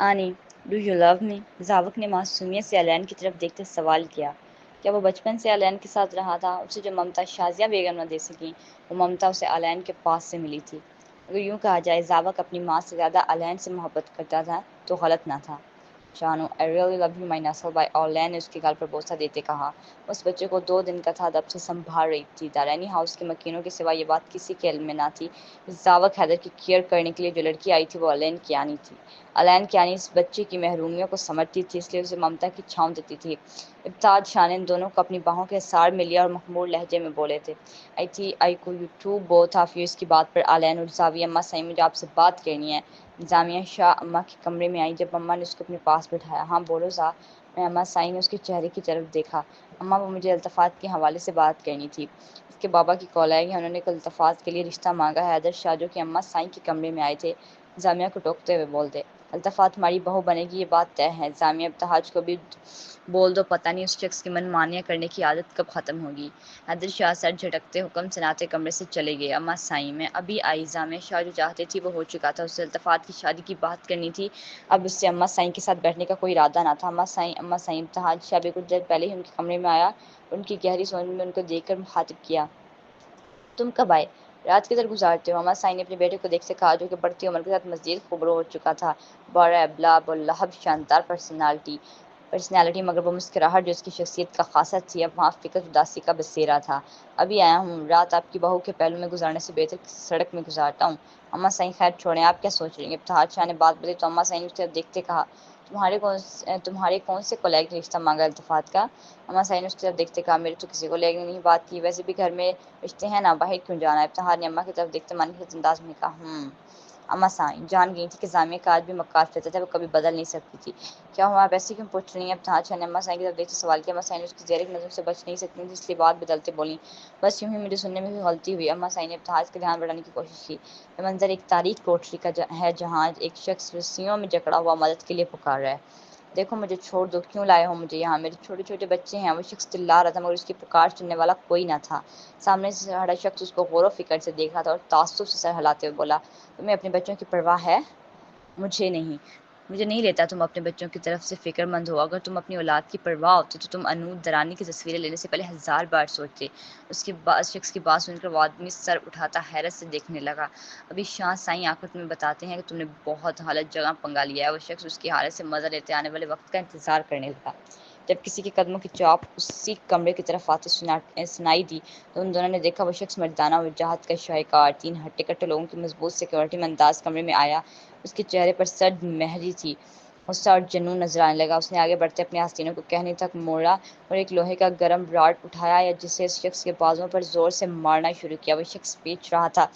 آنی do you love می؟ زاوک نے معصومیت سے الین کی طرف دیکھتے سوال کیا۔ کیا وہ بچپن سے الین کے ساتھ رہا تھا؟ اسے جو ممتا شازیہ بیگم نہ دے سکیں وہ ممتا اسے الین کے پاس سے ملی تھی۔ اگر یوں کہا جائے زاوک اپنی ماں سے زیادہ الین سے محبت کرتا تھا تو غلط نہ تھا۔ شانو I really love you my nestle by اولین نے اس کے گال پر بوسہ دیتے کہا۔ اس بچے کو 2 دن کا تھا تب سے سنبھال رہی تھی۔ دارینی ہاؤس کے مکینوں کے سوا یہ بات کسی کے علم میں نہ تھی۔ زاوک حیدر کی کیئر کرنے کے لیے جو لڑکی آئی تھی وہ الین کیانی تھی۔ الین کیانی اس بچے کی محرومیوں کو سمجھتی تھی، اس لیے اسے ممتا کی چھاؤں دیتی تھی۔ ابتہاج شاہ نے ان دونوں کو اپنی باہوں کے سار میں لیا اور مخمور لہجے میں بولے تھے I think I could you two both of you۔ اس کی بات پر الین اور زاویہ اماں صحیح مجھے آپ سے بات کرنی ہے۔ جامعہ شاہ اماں کے کمرے میں آئی جب اماں نے اس کو اپنے پاس بٹھایا۔ ہاں بولو زا۔ میں اماں صحیح نے اس کے چہرے کی طرف دیکھا۔ اماں وہ مجھے التفات کے حوالے سے بات کرنی تھی۔ اس کے بابا کی کال آئی ہے، انہوں نے التفات کے لیے رشتہ مانگا ہے۔ حیدر شاہ جو کہ اماں صحیح کے کمرے میں آئے تھے جامعہ کو ٹوکتے ہوئے بولتے التفات ہماری بہو بنے گی، یہ بات طے ہے۔ جامعہ ابتہاج کو بھی بول دو، پتہ نہیں اس شخص کی من مانیہ کرنے کی عادت کب ختم ہوگی۔ حیدر شاہ سر جھٹکتے حکم سناتے کمرے سے چلے گئے۔ اماں صحیح میں ابھی آئی۔ جامعہ شاہ جو چاہتے تھی وہ ہو چکا تھا، اسے التفات کی شادی کی بات کرنی تھی، اب اس سے اماں صحیح کے ساتھ بیٹھنے کا کوئی ارادہ نہ تھا۔ اماں صحیح ابتہاج شاہ بھی کچھ دیر پہلے ہی ان کے کمرے میں آیا اور ان کی گہری سوچ میں ان کو دیکھ کر مخاطب کیا۔ تم کب آئے؟ رات کدھر گزارتے ہو؟ اماں صحیح نے اپنے بیٹے کو دیکھتے کہا جو کہ بڑھتی عمر کے ساتھ مزید خوبرو ہو چکا تھا۔ بڑا ابلاب لہب شاندار پرسنالٹی مگر وہ مسکراہٹ جو اس کی شخصیت کا خاصہ تھی، اب وہاں فکر اداسی کا بسیرا تھا۔ ابھی آیا ہوں، رات آپ کی بہو کے پہلو میں گزارنے سے بہتر کسی سڑک میں گزارتا ہوں۔ اماں صحیح خیر چھوڑیں، آپ کیا سوچ رہی ہیں؟ ابتہاج شاہ نے بات بدلی تو اماں صحیح نے اس طرف دیکھتے کہا تمہارے کون سے کولیگ نے رشتہ مانگا التفات کا؟ اماں صحیح نے اس کی طرف دیکھتے کہا میرے تو کسی کولیگ نے نہیں بات کی، ویسے بھی گھر میں رشتے ہیں نا، باہر کیوں جانا ہے؟ ابتہاج نے اماں کی طرف دیکھتے معنی انداز میں کہا اماں صحیح جان گئی تھی کہ جامعہ کا آج بھی مکاس رہتا تھا، وہ کبھی بدل نہیں سکتی تھی۔ کیا ہوا آپ ایسے کیوں پوچھ رہی ہیں؟ ابتہاج شاہ نے اماں صحیح کی طرف دیکھتے سوال کیا۔ اماں صحیح نے اس کی زیرک نظر سے بچ نہیں سکتی تھی، اس لیے بات بدلتے بولیں بس یوں ہی مجھے سننے میں بھی غلطی ہوئی۔ اماں صحیح نے ابتہاج کا دھیان بڑھانے کی کوشش کی۔ یہ منظر ایک تاریک کوٹری کا ہے جہاں ایک شخص رسیوں میں جکڑا ہوا مدد کے لیے پکار رہا ہے۔ دیکھو مجھے چھوڑ دو، کیوں لائے ہو مجھے یہاں؟ میرے چھوٹے چھوٹے بچے ہیں۔ وہ شخص چلا رہا تھا مگر اس کی پکار سننے والا کوئی نہ تھا۔ سامنے سے کھڑا شخص اس کو غور و فکر سے دیکھ رہا تھا اور تعصب سے سر ہلاتے ہوئے بولا تمہیں اپنے بچوں کی پرواہ ہے؟ مجھے نہیں لیتا تم اپنے بچوں کی طرف سے فکر مند ہو۔ اگر تم اپنی اولاد کی پرواہ ہوتی تو تم انود درانی کی تصویریں لینے سے پہلے 1000 بار سوچتے۔ اس شخص کی بات سن کر وہ آدمی سر اٹھاتا حیرت سے دیکھنے لگا۔ ابھی شاہ صحیح آ کر تمہیں بتاتے ہیں کہ تم نے بہت غلط جگہ پنگا لیا ہے۔ وہ شخص اس کی حالت سے مزہ لیتے آنے والے وقت کا انتظار کرنے لگا۔ جب کسی کے قدموں کی چاپ اسی کمرے کی طرف آتے سنائی دی تو ان دونوں نے دیکھا وہ شخص مردانہ وجاہت کا شاہکار 3 ہٹے کٹے لوگوں کی مضبوط سیکورٹی میں انداز کمرے میں آیا۔ اس کے چہرے پر سرد مہری تھی، غصہ اور جنون نظر آنے لگا۔ اس نے آگے بڑھتے اپنے آستینوں کو کہنے تک موڑا اور ایک لوہے کا گرم راڈ اٹھایا جسے اس شخص کے بازوؤں پر زور سے مارنا شروع کیا۔ وہ شخص پیچ رہا تھا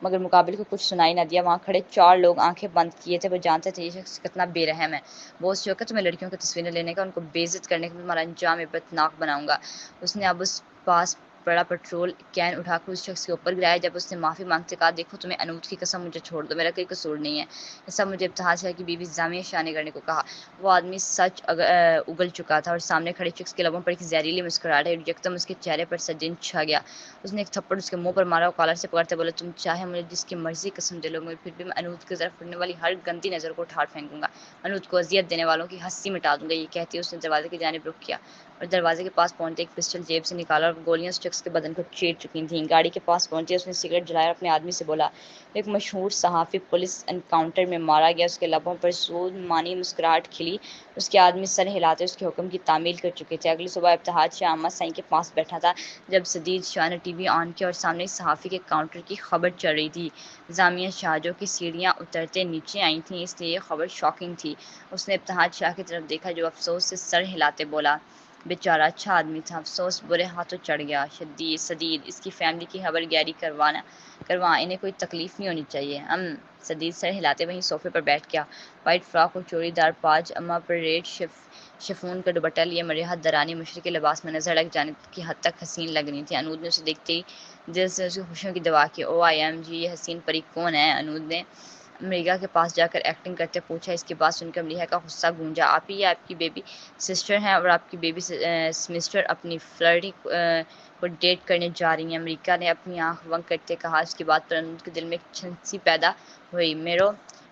مگر مقابل کو کچھ سنائی نہ دیا۔ وہاں کھڑے 4 لوگ آنکھیں بند کیے تھے، وہ جانتے تھے یہ شخص کتنا بے رحم ہے۔ بہت شوق ہے تمہیں لڑکیوں کی تصویریں لینے کا، ان کو بے عزت کرنے کا، تمہارا انجام عبرتناک بناؤں گا۔ اس نے اب اس پاس بڑا پٹرول کین اٹھا کر اس شخص کے اوپر گرایا۔ جب اس نے معافی مانگتے کہا دیکھو تمہیں انود کی قسم مجھے چھوڑ دو، میرا کوئی قصور نہیں ہے، یہ سب مجھے ابتہاج شاہ کی بیوی جامعہ شاہ نے کرنے کو کہا۔ وہ آدمی سچ اگل چکا تھا اور سامنے کھڑے شخص کے لبوں پر ایک زہریلی مسکراہٹ ہے اور یکدم اس کے چہرے پر سجن چھا گیا۔ اس نے ایک تھپڑ اس کے منہ پر مارا اور کالر سے پکڑتے بولا تم چاہے مجھے جس کی مرضی قسم دے لو مگر پھر بھی میں انود کی طرف اڑنے والی ہر گندی نظر کو اٹھا پھینکوں گا، انود کو اذیت دینے والوں کی ہستی مٹا دوں گا۔ یہ کہتے اس نے دروازے کی جانب رخ کیا اور دروازے کے پاس پہنچتے ایک پسٹل جیب سے نکالا اور گولیاں اس شخص کے بدن کو چیر چکی تھیں۔ گاڑی کے پاس پہنچے اس نے سگریٹ جلایا اور اپنے آدمی سے بولا ایک مشہور صحافی پولیس انکاؤنٹر میں مارا گیا۔ اس کے لبوں پر سود مانی مسکراہٹ کھلی۔ اس کے آدمی سر ہلاتے اس کے حکم کی تعمیل کر چکے تھے۔ اگلی صبح ابتہاج شاہ اماں صحیح کے پاس بیٹھا تھا جب سدید شاہ نے ٹی وی آن کیا اور سامنے صحافی کے کاؤنٹر کی خبر چل رہی تھی۔ جامعہ شاہ جو کہ سیڑھیاں اترتے نیچے آئی تھیں اس لیے یہ خبر شاکنگ تھی۔ اس نے ابتہاج شاہ کی طرف دیکھا جو افسوس سے سر ہلاتے بولا بیچارہ اچھا آدمی تھا، افسوس برے ہاتھوں چڑھ گیا۔ سدید اس کی فیملی کی خبر گیری کرواں، انہیں کوئی تکلیف نہیں ہونی چاہیے۔ سدید سر ہلاتے وہیں صوفے پر بیٹھ گیا۔ وائٹ فراک اور چوڑی دار پاج اماں پر ریڈ شفون کا دوپٹہ لیے مرحت درانی مشرقی لباس میں نظر لگ جانے کی حد تک حسین لگ رہی تھی۔ انود نے اسے دیکھتے ہی دل سے اس کی خوشیوں کی دعا کی۔ او آئی ایم جی، یہ حسین پری کون ہے؟ انود نے امریکہ کے پاس جا کر ایکٹنگ کرتے پوچھا۔ اس کی بات سن کر ملیحہ کا غصہ گونجا۔ آپ ہی یہ آپ کی بیبی سسٹر ہیں اور آپ کی بیبی سمسٹر اپنی فلرٹی کو ڈیٹ کرنے جا رہی ہیں؟ امریکہ نے اپنی آنکھ بند کرتے کہا۔ اس کی بات پر انود کے دل میں ایک چھن سی پیدا ہوئی۔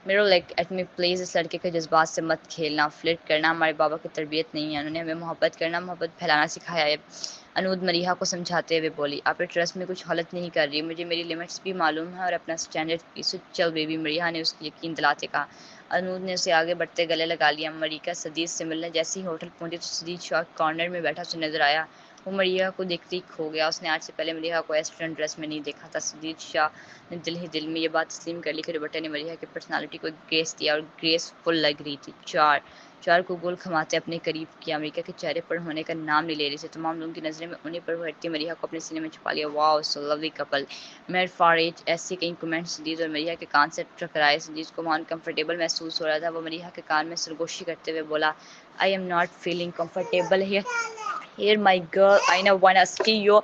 میرا لائک ایٹ می پلیز اس لڑکے کے جذبات سے مت کھیلنا، فلرٹ کرنا ہمارے بابا کی تربیت نہیں ہے، انہوں نے ہمیں محبت کرنا، محبت پھیلانا سکھایا ہے۔ انود مریحہ کو سمجھاتے ہوئے بولی، آپ ٹرسٹ میں کچھ غلط نہیں کر رہی، مجھے میری لمٹس بھی معلوم ہے اور اپنا اسٹینڈرڈ بھی، سو چل بیبی۔ مریحہ نے اس کو یقین دلاتے کہا۔ انود نے اسے آگے بڑھتے گلے لگا لیا۔ مریکہ سدید سے ملنے جیسے ہی ہوٹل پہنچی تو سدید شاک کارنر میں بیٹھا اسے نظر آیا۔ وہ مریحہ کو دیکھتے ہی کھو گیا، اس نے آج سے پہلے مریحہ کو ایسٹرن ڈریس میں نہیں دیکھا تھا۔ سدید شاہ نے دل ہی دل میں یہ بات تسلیم کر لی کہ دوپٹے نے مریحہ کی پرسنالٹی کو گریس دیا اور گریس فل لگ رہی تھی۔ چار کو گول کھماتے اپنے قریب کیا، امریکہ کے چہرے پر ہونے کا نام نہیں لے رہی تھی، تمام لوگوں کی نظریں میں انہیں پر ہٹتی مریحہ کو اپنے سینے میں چھپا لیا۔ Wow so lovely couple, made for each, ایسے کئی کمنٹ سدید اور مریحہ کے کان سے ٹکرائے۔ سدید کو وہاں انکمفرٹیبل محسوس ہو رہا تھا، وہ مریحہ کے کان میں سرگوشی کرتے ہوئے بولا، I am not feeling comfortable here. Here my girl, I know wanna see you.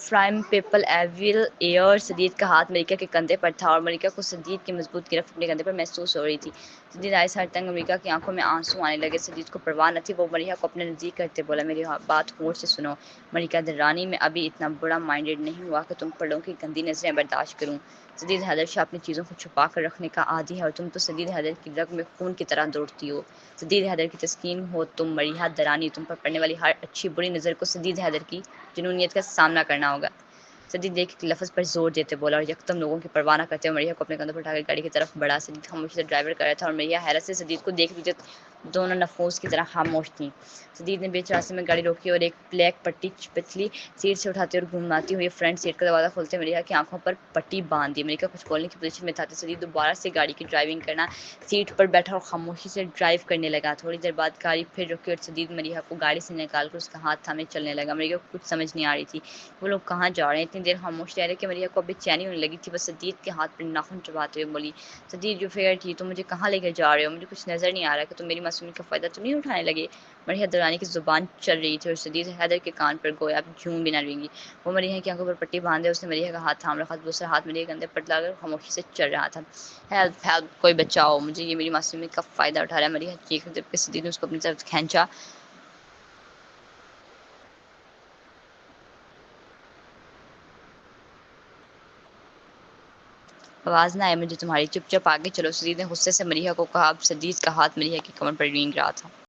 From people everywhere. Sadid کا ہاتھ مریکہ کے کندھے پر تھا اور مریکہ کو سدید کی مضبوط گرفت اپنے کندھے پر محسوس ہو رہی تھی۔ سدید آئے سر تنگ، مریکہ کی آنکھوں میں آنسو آنے لگے۔ سدید کو پرواہ نہ تھی، وہ مریحہ کو اپنے نزدیک کرتے بولا، میری بات غور سے سنو مریکہ درانی، میں ابھی اتنا بڑا مائنڈیڈ نہیں ہوا کہ تم پر لوگوں کی گندی نظریں برداشت کروں۔ سدید حیدر شاہ اپنی چیزوں کو چھپا کر رکھنے کا عادی ہے اور تم تو سدید حیدر کی رگ میں خون کی طرح دوڑتی ہو۔ سدید حیدر کی تسکین ہو تم مریحہ درانی، تم پر پڑنے والی ہر اچھی بری نظر کو سدید حیدر کی جنونیت کا سامنا کرنا ہوگا۔ سدید ایک لفظ پر زور دیتے بولا اور یکدم لوگوں کی پرواہ نہ کرتے ہوئے مریحہ کو اپنے کندھوں پر اٹھا کر گاڑی کی طرف بڑھا۔ سدید خاموشی سے ڈرائیور کر رہا تھا اور مریحہ حیرت سے سدید کو دیکھ رہی تھی، دونوں نفوس کی طرح خاموش تھیں۔ سدید نے بیچ راستے میں گاڑی روکی اور ایک بلیک پٹی پتلی سیٹ سے اٹھاتے اور گھماتی ہوئی فرنٹ سیٹ کا دروازہ کھولتے مریحہ کی آنکھوں پر پٹی باندھ دی۔ مریحہ کچھ بولنے کی پوزیشن میں تھا تو سدید دوبارہ سے گاڑی کی ڈرائیونگ کرنا سیٹ پر بیٹھا اور خاموشی سے ڈرائیو کرنے لگا۔ تھوڑی دیر بعد گاڑی پھر رکی اور سدید مریحہ کو گاڑی سے نکال کر اس کا ہاتھ تھامے چلنے لگا۔ مریحہ کو کچھ سمجھ نہیں آ رہی تھی وہ لوگ کہاں جا رہے ہیں، اتنی دیر خاموش رہ رہے کہ مریحہ کو اب بے چینی ہونے لگی تھی۔ بس سدید کے ہاتھ پر ناخن چباتے ہوئے بولی، سدید جو فیئر تھی، تم مجھے کہاں لے کر جا رہے ہو، مجھے کچھ نظر نہیں آ رہا کہ تم میری معصومیت کا فائدہ تو نہیں اٹھانے لگے۔ مریحہ درانی کی زبان چل رہی تھی اور سدید حیدر کے کان پر گویا جھوم بھی نہ رہیں۔ وہ مریحہ کی آنکھوں پر پٹی باندھے، اس نے مریحہ کا ہاتھ تھام رکھا، دوسرا ہاتھ مریحہ کے کندھے پر ڈال کر خاموشی سے چل رہا تھا۔ ہیلپ ہیلپ، کوئی بچاؤ مجھے، یہ میری معصومیت کا فائدہ اٹھا رہا ہے۔ مریحہ چیخ، جبکہ سدید نے اس کو اپنی طرف کھینچا۔ آواز نہ آئے مجھے تمہاری، چپ چاپ آگے چلو، سدید نے غصے سے مریحہ کو کہا۔ اب سدید کا ہاتھ مریحہ کی کمر پر رینگ رہا تھا۔